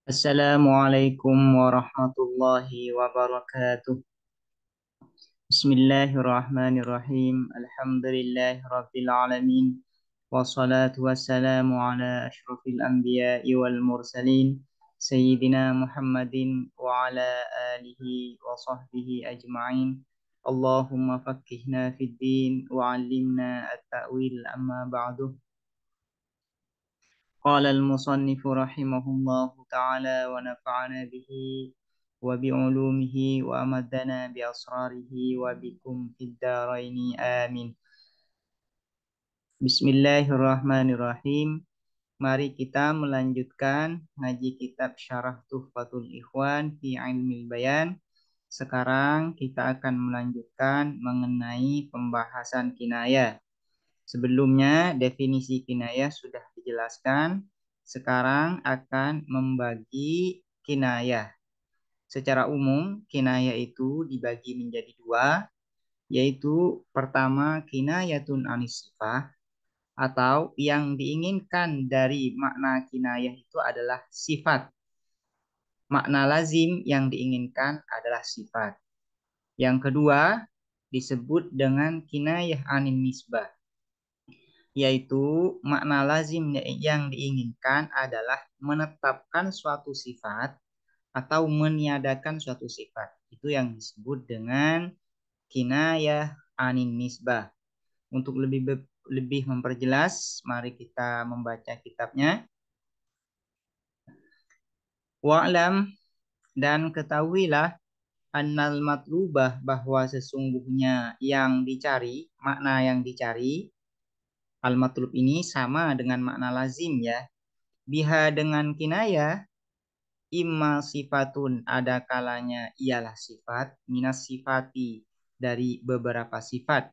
Assalamualaikum warahmatullahi wabarakatuh. Bismillahirrahmanirrahim. Alhamdulillahi rabbil alamin. Wassalatu wassalamu ala ashrafil anbiya'i wal mursalin. Sayyidina Muhammadin wa ala alihi wa sahbihi ajma'in. Allahumma fakkihna fid din wa 'allimna at-ta'wil amma ba'du. قال المصنف رحمه الله تعالى ونفعنا به وبعلومه وأمدنا بأسراره وبكم في الدارين آمين. Bismillahirrahmanirrahim. Mari kita melanjutkan ngaji kitab Syarah Tuhfatul Ikhwan fi Ilmil Bayan. Sekarang kita akan melanjutkan mengenai pembahasan kinayah. Sebelumnya definisi kinayah sudah dijelaskan. Sekarang akan membagi kinayah. Secara umum, kinayah itu dibagi menjadi dua, yaitu pertama kinayatun anis sifah, atau yang diinginkan dari makna kinayah itu adalah sifat. Makna lazim yang diinginkan adalah sifat. Yang kedua disebut dengan kinayah anin nisbah, yaitu makna lazim yang diinginkan adalah menetapkan suatu sifat atau meniadakan suatu sifat. Itu yang disebut dengan kinayah anin nisbah. Untuk lebih memperjelas, mari kita membaca kitabnya. Wa'lam, dan ketahuilah annal matlubah, bahwa sesungguhnya yang dicari, makna yang dicari, al-matlub ini sama dengan makna lazim ya. Biha, dengan kinayah, imma sifatun, ada kalanya ialah sifat, minas sifati, dari beberapa sifat.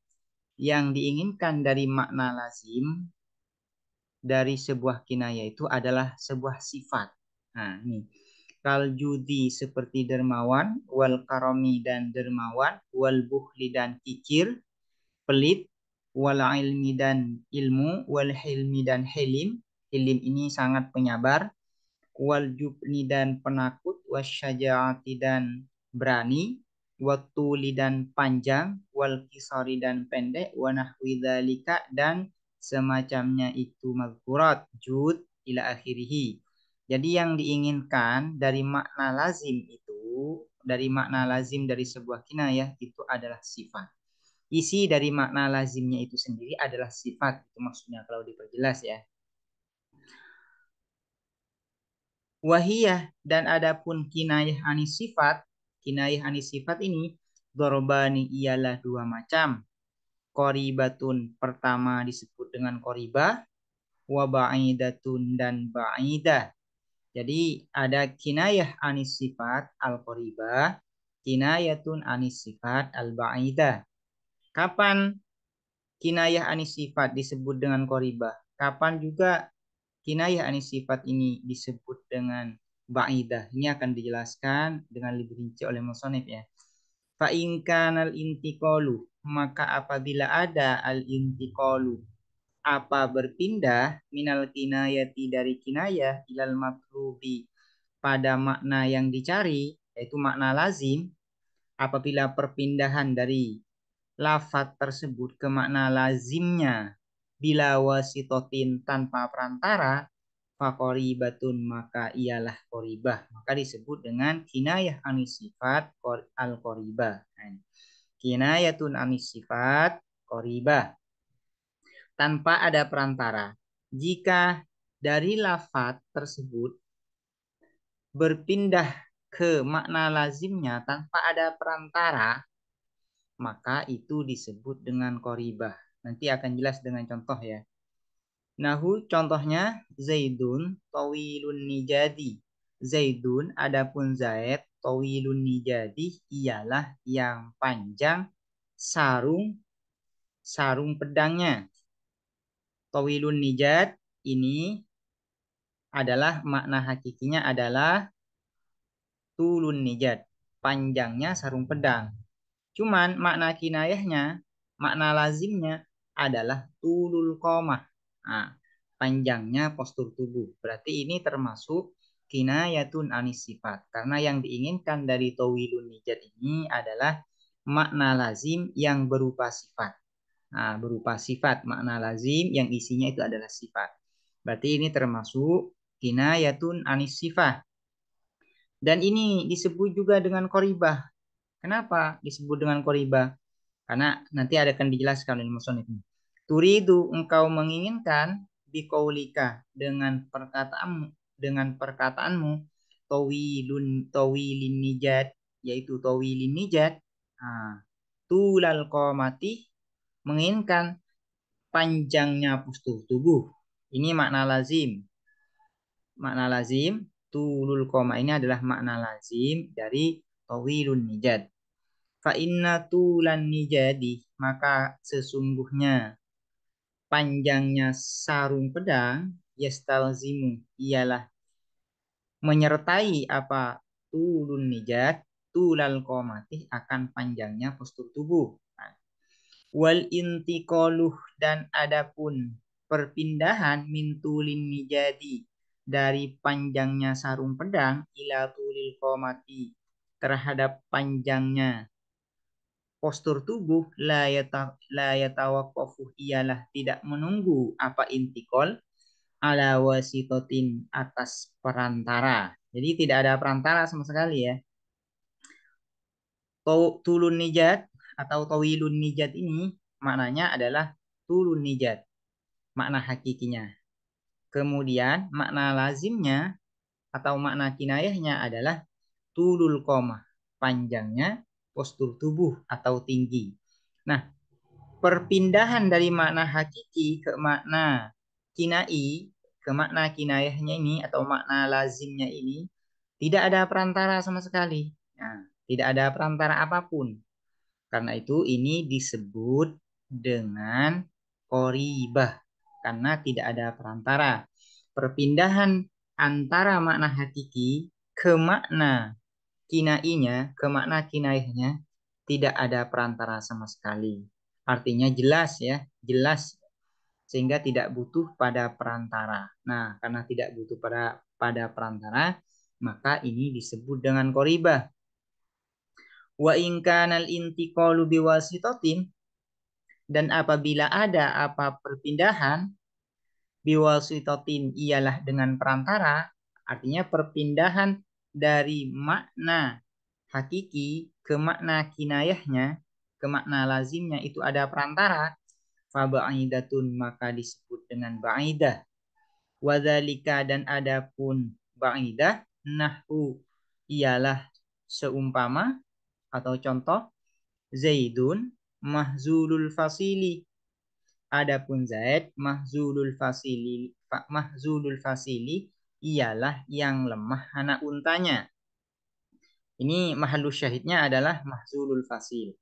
Yang diinginkan dari makna lazim dari sebuah kinayah itu adalah sebuah sifat. Nah, ini kal judi, seperti dermawan, wal karomi, dan dermawan, wal bukhli, dan kikir, pelit, wal ilmi, dan ilmu, wal hilmi, dan hilim. Hilim ini sangat penyabar. Wal jubni, dan penakut, wasyajaati, dan berani, watuli, dan panjang, wal kisari, dan pendek, wa nahwi dzalika, dan semacamnya itu mazkurat jud ila akhirih. Jadi yang diinginkan dari makna lazim itu, dari makna lazim dari sebuah kinayah itu adalah sifat. Isi dari makna lazimnya itu sendiri adalah sifat. Itu maksudnya kalau diperjelas ya. Wahiyah, dan adapun kinayah anis sifat ini dorobani ialah dua macam. Qoribatun, pertama disebut dengan qoribah, wa ba'idatun, dan ba'idah. Jadi ada kinayah anis sifat al-qoribah, kinayatun anis sifat al-ba'idah. Kapan kinayah anis sifat disebut dengan qoribah? Kapan juga kinayah anis sifat ini disebut dengan ba'idah? Ini akan dijelaskan dengan lebih rinci oleh musonif ya. Fa in kanal intiqalu, maka apabila ada al intiqalu, apa berpindah, minal kinayati, dari kinayah, ilal matlubi, pada makna yang dicari, yaitu makna lazim. Apabila perpindahan dari lafaz tersebut ke makna lazimnya bila wasitotin, tanpa perantara, faqoribatun, maka ialah qoribah, maka disebut dengan kinayah anis sifat al-qoribah. Kinayatun anis sifat qoribah, tanpa ada perantara. Jika dari lafaz tersebut berpindah ke makna lazimnya tanpa ada perantara, maka itu disebut dengan qoribah. Nanti akan jelas dengan contoh ya. Nahu, contohnya, Zaidun tawilun nijadi. Zaidun, adapun Zaid, tawilun nijadi, ialah yang panjang sarung pedangnya. Tawilun nijad ini adalah makna hakikinya adalah tulun nijad, panjangnya sarung pedang. Cuman makna kinayahnya, makna lazimnya adalah tulul qomah. Nah, panjangnya postur tubuh. Berarti ini termasuk kinayatun anis sifat. Karena yang diinginkan dari tawilun nijat ini adalah makna lazim yang berupa sifat. Nah, berupa sifat, makna lazim yang isinya itu adalah sifat. Berarti ini termasuk kinayatun anis sifat. Dan ini disebut juga dengan koribah. Kenapa disebut dengan koribah? Karena nanti akan dijelaskan oleh musonif. Turidu, engkau menginginkan bikaulika dengan perkataanmu tawilin nijat, yaitu tawilin nijat. Nah, tulal qamati, menginginkan panjangnya postur tubuh. Ini makna lazim. Makna lazim tulul qama ini adalah makna lazim dari tawilun nijat. Fa inna tulan nijadi, maka sesungguhnya panjangnya sarung pedang yastalzimu, ialah menyertai apa tulun nijat, tulal qamati, akan panjangnya postur tubuh. Nah, wal intiqaluh, dan adapun perpindahan min tulin nijadi, dari panjangnya sarung pedang, ila tulil qamati, terhadap panjangnya postur tubuh, la yatawaqqafu, ialah tidak menunggu apa intikal ala wasitotin, atas perantara. Jadi tidak ada perantara sama sekali ya. Tulun nijat atau tawilun nijat ini maknanya adalah tulun nijat, makna hakikinya. Kemudian makna lazimnya atau makna kinayahnya adalah tulul qamah, panjangnya postur tubuh atau tinggi. Nah, perpindahan dari makna hakiki ke makna kinai, ke makna kinayahnya ini atau makna lazimnya ini tidak ada perantara sama sekali. Nah, tidak ada perantara apapun. Karena itu ini disebut dengan koribah, karena tidak ada perantara. Perpindahan antara makna hakiki ke makna kinainya, ke makna kinayahnya, tidak ada perantara sama sekali. Artinya jelas ya, jelas, sehingga tidak butuh pada perantara. Nah, karena tidak butuh pada perantara, maka ini disebut dengan koribah. Wa in kanal intiqalu biwasitotin, dan apabila ada apa perpindahan biwasitotin, ialah dengan perantara, artinya perpindahan dari makna hakiki ke makna kinayahnya, ke makna lazimnya itu ada perantara, fa ba'idatun, maka disebut dengan ba'idah. Wadzalika, dan adapun ba'idah, nahu, ialah seumpama atau contoh Zaidun mahzulul fasili. Adapun Zaid mahzulul fasili ialah yang lemah anak untanya. Ini mahallus syahidnya adalah mahzulul fasil.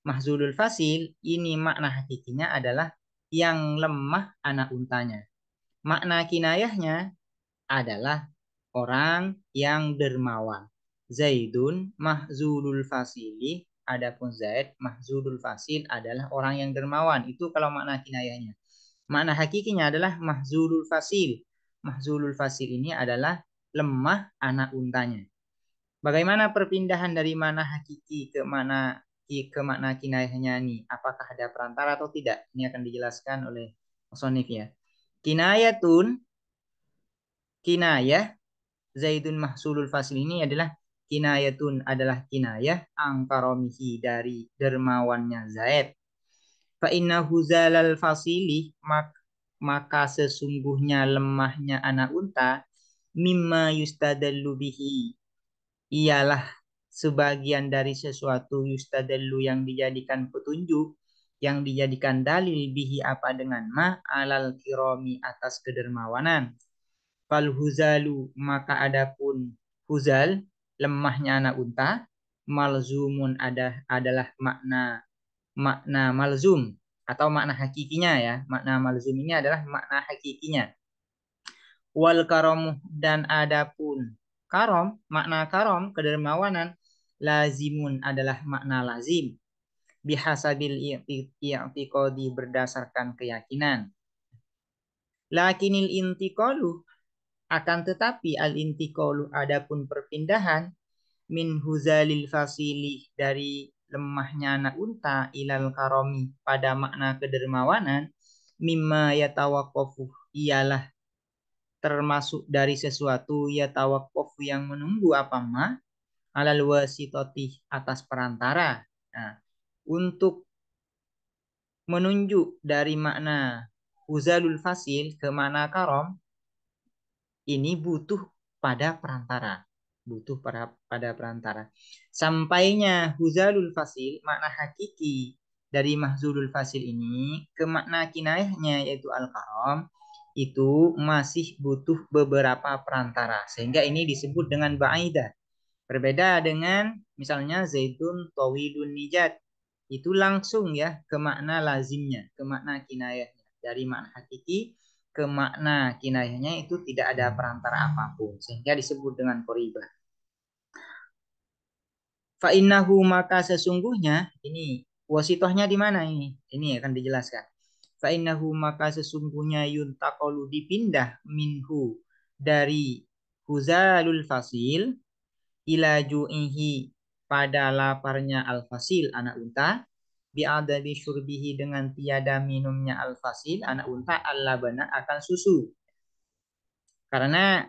Mahzulul fasil ini makna hakikinya adalah yang lemah anak untanya. Makna kinayahnya adalah orang yang dermawan. Zaidun mahzulul fasili, adapun Zaid mahzulul fasil adalah orang yang dermawan. Itu kalau makna kinayahnya. Makna hakikinya adalah mahzulul fasil. Mahzulul fasil ini adalah lemah anak untanya. Bagaimana perpindahan dari mana hakiki ke makna kinayahnya ini? Apakah ada perantara atau tidak? Ini akan dijelaskan oleh musannif ya. Kinayatun, kinayah Zaidun mahsulul fasil ini adalah kinayatun, adalah kinayah angkaromihi, dari dermawannya Zaid. Fa inna huzalal fasili, maka sesungguhnya lemahnya anak unta, mimma yustadallu bihi, ialah sebagian dari sesuatu yustadallu yang dijadikan petunjuk, yang dijadikan dalil bihi apa dengan ma, alal kiromi, atas kedermawanan. Fal huzalu, maka adapun huzal, lemahnya anak unta, malzumun adalah makna makna malzum atau makna hakikinya ya. Makna malzum ini adalah makna hakikinya. Wal karomuh, dan adapun karom, makna karom kedermawanan, lazimun adalah makna lazim, bihasabil i'tiqadi, berdasarkan keyakinan. Lakinil intiqalu, Akan tetapi al-intiqalu adapun perpindahan min huzalil fasili dari lemahnya anak unta ilal karomi pada makna kedermawanan mimma yatawaqqafu ialah termasuk dari sesuatu yatawaqqafu yang menunggu apa ma alal wasitoti atas perantara. Nah, untuk menunjuk dari makna huzalul fasil ke makna karom ini butuh pada perantara. Butuh pada perantara. Sampainya huzalul fasil, makna hakiki dari mahzulul fasil ini ke makna kinayahnya yaitu al-karam itu masih butuh beberapa perantara. Sehingga ini disebut dengan ba'idah. Berbeda dengan misalnya zaitun tawilun nijat. Itu langsung ya ke makna lazimnya, ke makna kinayahnya. Dari makna hakiki ke makna kinayahnya itu tidak ada perantara apapun. Sehingga disebut dengan koribah. Fa'innahu maka sesungguhnya, ini wasitohnya di mana ini? Ini akan dijelaskan. Fa'innahu maka sesungguhnya yuntaqalu dipindah minhu dari huzalul fasil ila ju'ihi pada laparnya al-fasil anak unta bi'adami syurbihi dengan tiada minumnya al-fasil anak unta al-labana akan susu. Karena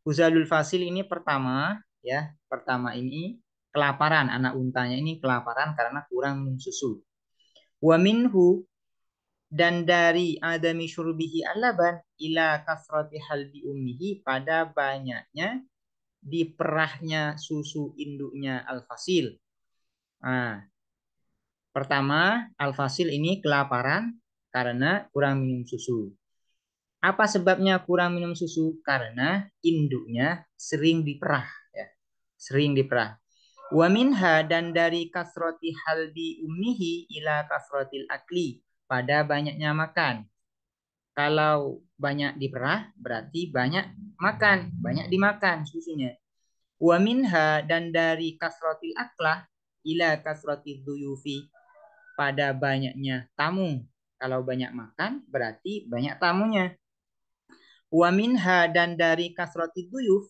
huzalul fasil ini pertama ya, pertama ini kelaparan anak untanya ini kelaparan karena kurang minum susu. Wa minhu dan dari adami syurbihi al-laban ila kasrati halbi ummihi pada banyaknya diperahnya susu induknya al-fasil. Nah, pertama, al-fasil ini kelaparan karena kurang minum susu. Apa sebabnya kurang minum susu? Karena induknya sering diperah, ya. Sering diperah. Wa minha dan dari kasroti halbi ummihi ila kasrotil akli pada banyaknya makan. Kalau banyak diperah berarti banyak makan, banyak dimakan susunya. Wa minha dan dari kasrotil aklah ila kasrotil duyufi pada banyaknya tamu. Kalau banyak makan berarti banyak tamunya. Wa minha dan dari kasrotil duyuf.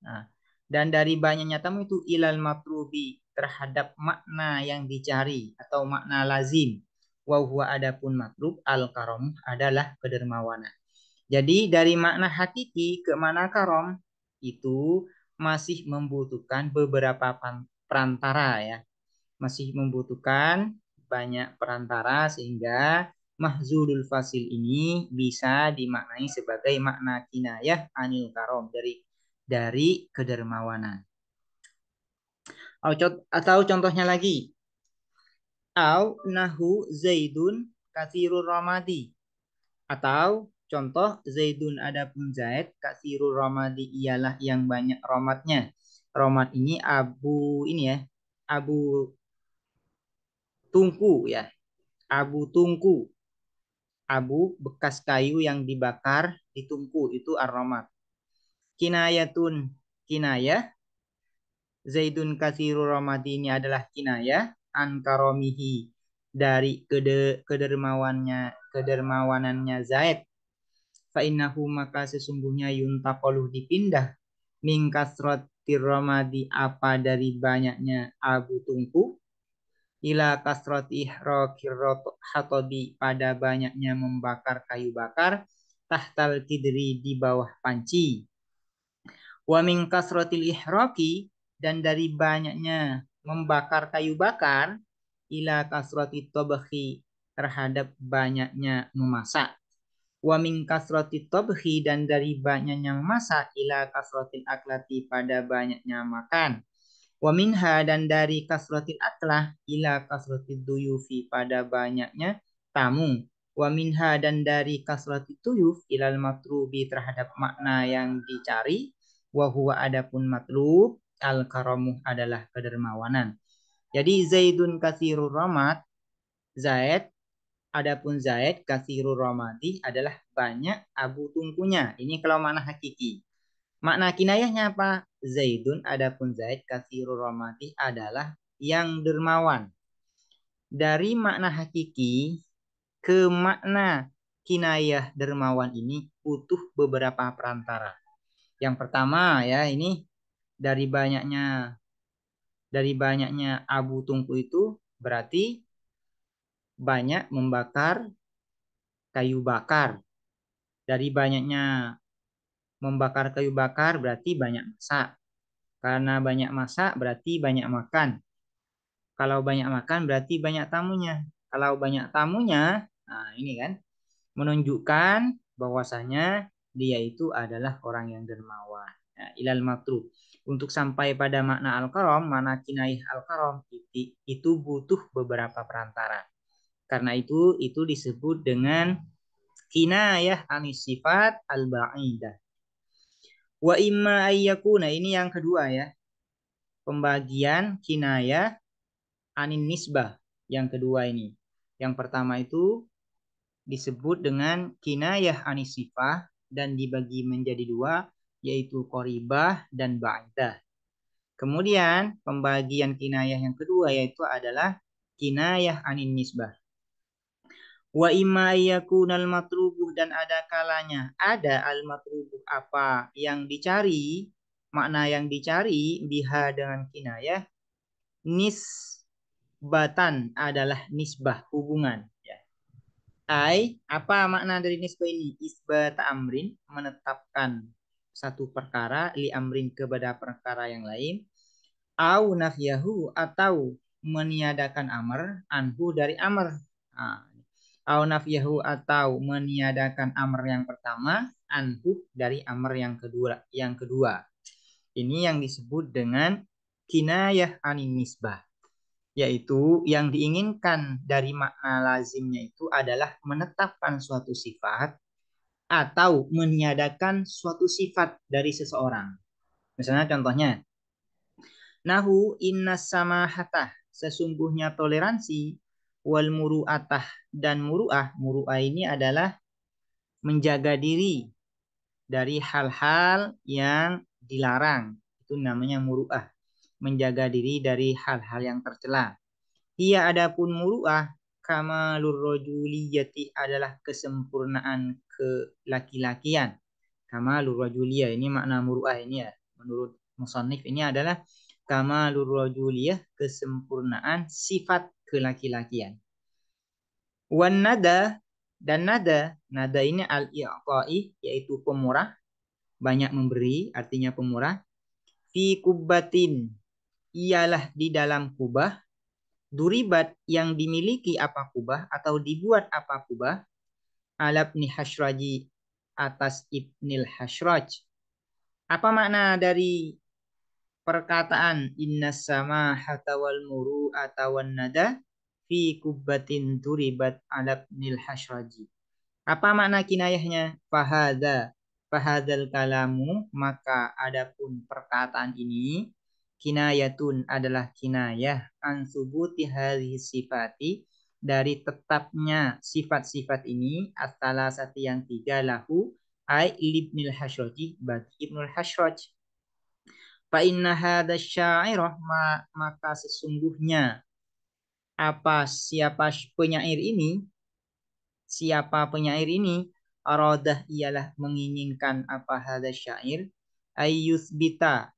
Nah, dan dari banyaknya tamu itu ilal matrubi terhadap makna yang dicari atau makna lazim. Wa huwa adapun matlub al karom adalah kedermawanan. Jadi dari makna hakiki ke makna karom itu masih membutuhkan beberapa perantara ya. Masih membutuhkan banyak perantara sehingga mahzulul fasil ini bisa dimaknai sebagai makna kinayah anil karom dari kedermawanan. Atau contohnya lagi, au nahu zaidun kathirur ramadi. Atau contoh zaidun adapun zaid kathirur ramadi ialah yang banyak romatnya. Romat ini abu tungku ya. Abu tungku. Abu bekas kayu yang dibakar ditungku itu ar-romat. Kinayatun kinayah Zaidun kathiru ramadi ini adalah kinayah an karomihi dari kedermawanannya Zaid. Fa innahu maka sesungguhnya yuntaqalu dipindah min kasratir ramadi apa dari banyaknya abu tungku ila kasrati ihraqir hatobi pada banyaknya membakar kayu bakar tahtal kidri di bawah panci. Wa min kasratil ihraqi dan dari banyaknya membakar kayu bakar ila kasrati tabkhi terhadap banyaknya memasak. Wa min kasrati tabkhi dan dari banyaknya memasak ila kasratil aklati pada banyaknya makan. Wa minha dan dari kasratil aklah ila kasratil duyufi pada banyaknya tamu. Wa minha dan dari kasratil duyuf ilal matrubi terhadap makna yang dicari. Wa huwa adapun matlub al karamuh adalah kedermawanan. Jadi Zaidun kathirur ramat, Zaid adapun Zaid kathirur ramadi adalah banyak abu tungkunya. Ini kalau makna hakiki. Makna kinayahnya apa? Zaidun adapun Zaid kathirur ramadi adalah yang dermawan. Dari makna hakiki ke makna kinayah dermawan ini butuh beberapa perantara. Yang pertama ya ini dari banyaknya abu tungku itu berarti banyak membakar kayu bakar. Dari banyaknya membakar kayu bakar berarti banyak masak. Karena banyak masak berarti banyak makan. Kalau banyak makan berarti banyak tamunya. Kalau banyak tamunya, nah ini kan menunjukkan bahwasanya dia itu adalah orang yang dermawan. Nah, ilal matlub. Untuk sampai pada makna al-karam, mana kinayah al-karam itu butuh beberapa perantara. Karena itu disebut dengan kinayah anis sifat al-ba'idah. Wa imma ayyakuna, ini yang kedua ya. Pembagian kinayah anin nisbah. Yang kedua ini. Yang pertama itu disebut dengan kinayah anis sifah dan dibagi menjadi dua, yaitu qoribah dan ba'idah. Kemudian pembagian kinayah yang kedua yaitu adalah kinayah anin nisbah. Wa imma yakunal matlubuh, dan ada kalanya ada al matlubuh apa yang dicari, makna yang dicari biha dengan kinayah, nisbatan adalah nisbah hubungan ya. Apa makna dari nisbah ini? Isbat amrin, menetapkan satu perkara li amrin kepada perkara yang lain, au nafyahu, atau meniadakan amr anhu dari amr. Nah, au nafyahu, atau meniadakan amr yang pertama, anhu dari amr yang kedua. Ini yang disebut dengan kinayah anin nisbah, yaitu yang diinginkan dari makna lazimnya itu adalah menetapkan suatu sifat atau meniadakan suatu sifat dari seseorang. Misalnya contohnya, nahu inna samahata, sesungguhnya toleransi, wal muru'atah, dan muru'ah. Muru'ah ini adalah menjaga diri dari hal-hal yang dilarang. Itu namanya muru'ah. Menjaga diri dari hal-hal yang tercela. Ia adapun muru'ah, kamalur rajuliyati, adalah kesempurnaan kelaki-lakian. Kamalur rajuliyah, ini makna muru'ah ini ya. Menurut musannif ini adalah kamalur rajuliyah, kesempurnaan sifat kelaki-lakian. Wan nada, dan nada ini al-i'qai, yaitu pemurah, banyak memberi, artinya pemurah. Fi kubbatin, ialah di dalam kubah, duribat, yang dimiliki apa kubah atau dibuat apa kubah, ala ibni Hashraji, atas Ibnil Hashraj. Apa makna dari perkataan inna sama hatawal muru atawan nada fi kubbatin duribat ala ibnil Hashraji? Apa makna kinayahnya? Fahadal kalamu, maka adapun perkataan ini, kinayatun adalah kinayah an subuti hadhihi sifati, dari tetapnya sifat-sifat ini, as-salasati yang tiga, lahu ai libnil Hashraji, bagi Ibnul Hashraj. Fa inna hadha syairah, maka sesungguhnya siapa penyair ini, aradah, ialah menginginkan apa hadza syair, ayyusbita,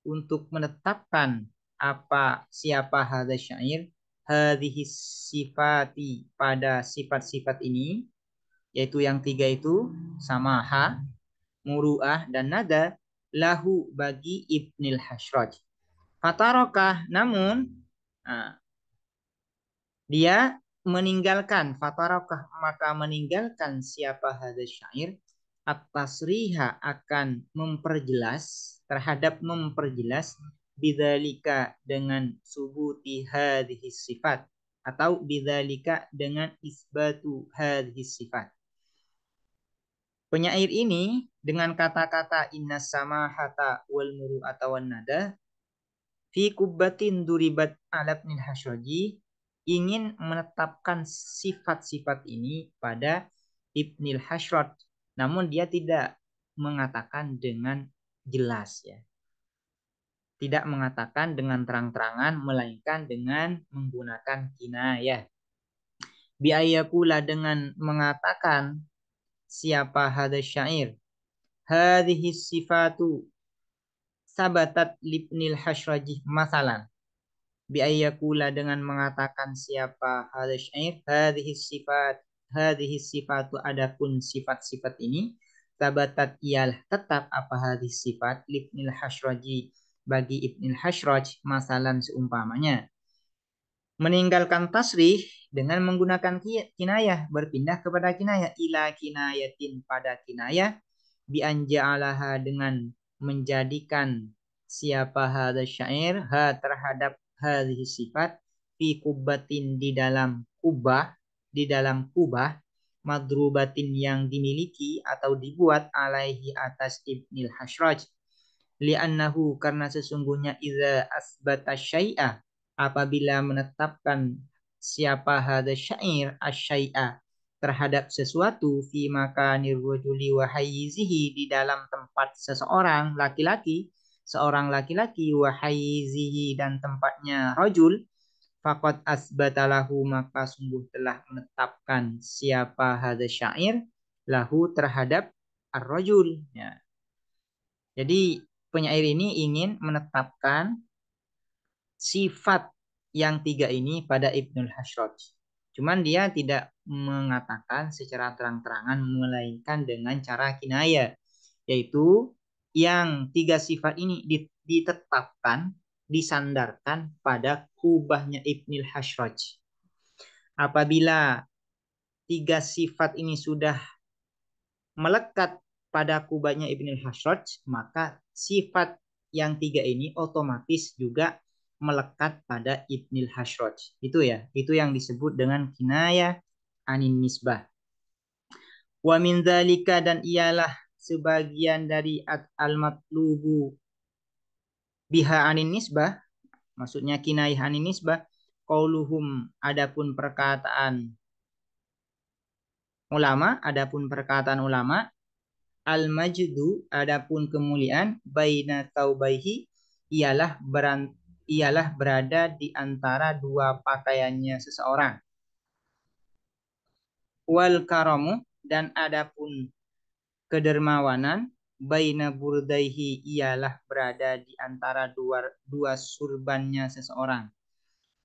untuk menetapkan apa siapa hadza syair, hadhihi sifati, pada sifat-sifat ini, yaitu yang tiga itu, samaha, muru'ah, dan nada, lahu, bagi Ibnil Hashraj. Fatarokah, namun nah, dia meninggalkan, fatarokah, maka meninggalkan siapa hadza syair, at-tasriha, akan memperjelas, terhadap memperjelas, bidzalika, dengan subuti hadhihi sifat, atau bidzalika, dengan isbatu hadhihi sifat. Penyair ini dengan kata-kata inna samahata wal muru'ata wan nada fi kubbatin duribat ala ibnil Hashraji, ingin menetapkan sifat-sifat ini pada Ibnil Hashraj, namun dia tidak mengatakan dengan jelas ya. Tidak mengatakan dengan terang-terangan, melainkan dengan menggunakan kinayah. Biaya pula, dengan mengatakan siapa hadza syair. Hadhihi sifatu sabatat libnil hasyrajih masalan. Biayyakula dengan mengatakan siapa hadza syair. Hadhihi sifatu adapun sifat-sifat ini. Sabatat ialah tetap apa hadis sifat libnil hasraji bagi Ibnil Hasraj masalan seumpamanya. Meninggalkan tasrih dengan menggunakan kinayah, berpindah kepada kinayah, ila kinayatin pada kinayah, bianja'alaha dengan menjadikan siapa hadza syair ha terhadap hadhihi sifat fi kubbatin di dalam kubah madrubatin yang dimiliki atau dibuat alaihi atas Ibnil Hasraj, li'annahu karena sesungguhnya idza asbata syai'a apabila menetapkan siapa hadza syair asyai'a terhadap sesuatu fi makanir rajuli wa hayyizihi di dalam tempat seseorang laki-laki, seorang laki-laki wa hayyizihi dan tempatnya rajul, faqad asbatalahu maka sungguh telah menetapkan siapa hadza syair lahu terhadap ar-rajul, ya. Jadi penyair ini ingin menetapkan sifat yang tiga ini pada Ibnul Hasraj. Cuman dia tidak mengatakan secara terang-terangan melainkan dengan cara kinaya, yaitu yang tiga sifat ini ditetapkan, disandarkan pada kubahnya Ibnul Hasraj. Apabila tiga sifat ini sudah melekat pada kubahnya Ibnul Hasraj, maka sifat yang tiga ini otomatis juga melekat pada Ibnul Hasraj. Itu ya, itu yang disebut dengan kinayah anin nisbah. Wa min dzalika dan ialah sebagian dari al-matlubu biha anin nisbah, maksudnya kinayah anin nisbah, qauluhum adapun perkataan ulama, al-majdu adapun kemuliaan baina taubaihi ialah berada di antara dua pakaiannya seseorang. Wal karamu dan adapun kedermawanan baina burdaihi ialah berada di antara dua surbannya seseorang.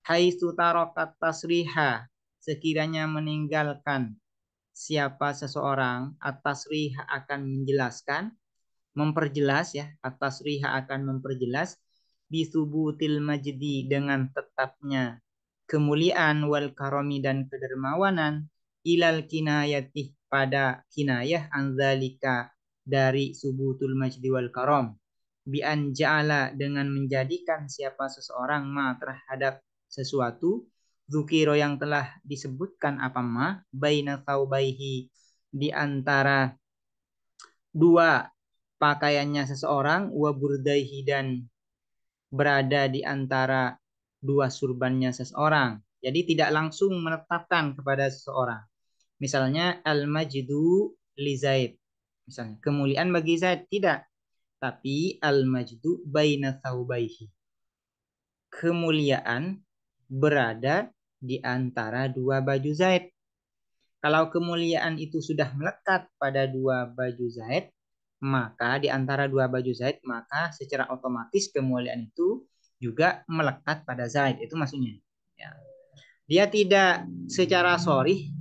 Haitsu tarakat tasriha sekiranya meninggalkan siapa seseorang atas riha akan menjelaskan, memperjelas ya, atas riha akan memperjelas bisubutil majdi dengan tetapnya kemuliaan wal karomi dan kedermawanan ilal kinayati pada kinayah anzalika dari subutul majdi wal karom bi an ja'ala dengan menjadikan siapa seseorang ma terhadap sesuatu dzukiro yang telah disebutkan apa ma baina taubaihi di antara dua pakaiannya seseorang wa burdaihi dan berada di antara dua surbannya seseorang. Jadi tidak langsung menetapkan kepada seseorang. Misalnya al-majdu li Zaid. Misalnya kemuliaan bagi Zaid tidak, tapi al-majdu baina thawbaihi. Kemuliaan berada di antara dua baju Zaid. Kalau kemuliaan itu sudah melekat pada dua baju Zaid, maka di antara dua baju Zaid, maka secara otomatis kemuliaan itu juga melekat pada Zaid. Itu maksudnya. Ya. Dia tidak secara sorih,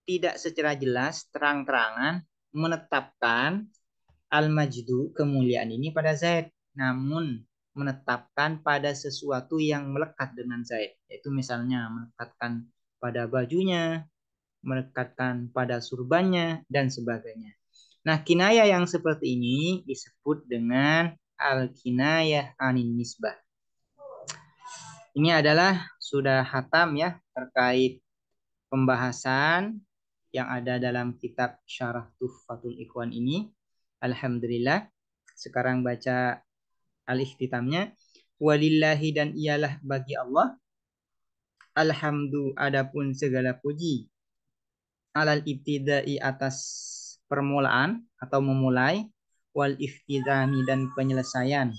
tidak secara jelas, terang-terangan menetapkan al-majdu, kemuliaan ini pada Zaid. Namun menetapkan pada sesuatu yang melekat dengan Zaid. Yaitu misalnya menetapkan pada bajunya, melekatkan pada surbannya, dan sebagainya. Nah, kinayah yang seperti ini disebut dengan al-kinayah anin nisbah. Ini adalah sudah hatam ya terkait pembahasan yang ada dalam kitab Syarah Tuhfatul Ikhwan ini. Alhamdulillah. Sekarang baca al-ikhtitamnya. Walillahi dan ialah bagi Allah. Alhamdu adapun segala puji alal ibtidai atas permulaan atau memulai wal iftidami dan penyelesaian.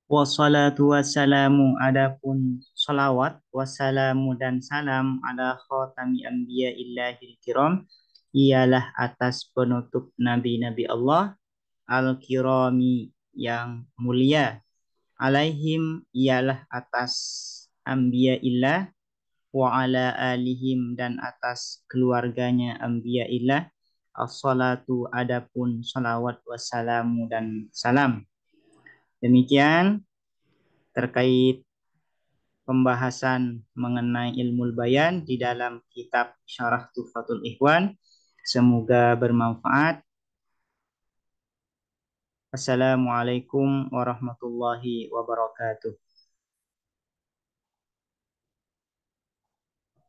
Wassalatu wassalamu adapun salawat wassalamu dan salam ala khatami anbiya illahil kiram ialah atas penutup nabi-nabi Allah al-kirami yang mulia. Alaihim ialah atas anbiya illah wa ala alihim dan atas keluarganya anbiya illah as-salatu adapun salawat wassalamu dan salam. Demikian terkait pembahasan mengenai ilmu bayan di dalam kitab Syarah Tuhfatul Ikhwan. Semoga bermanfaat. Assalamualaikum warahmatullahi wabarakatuh.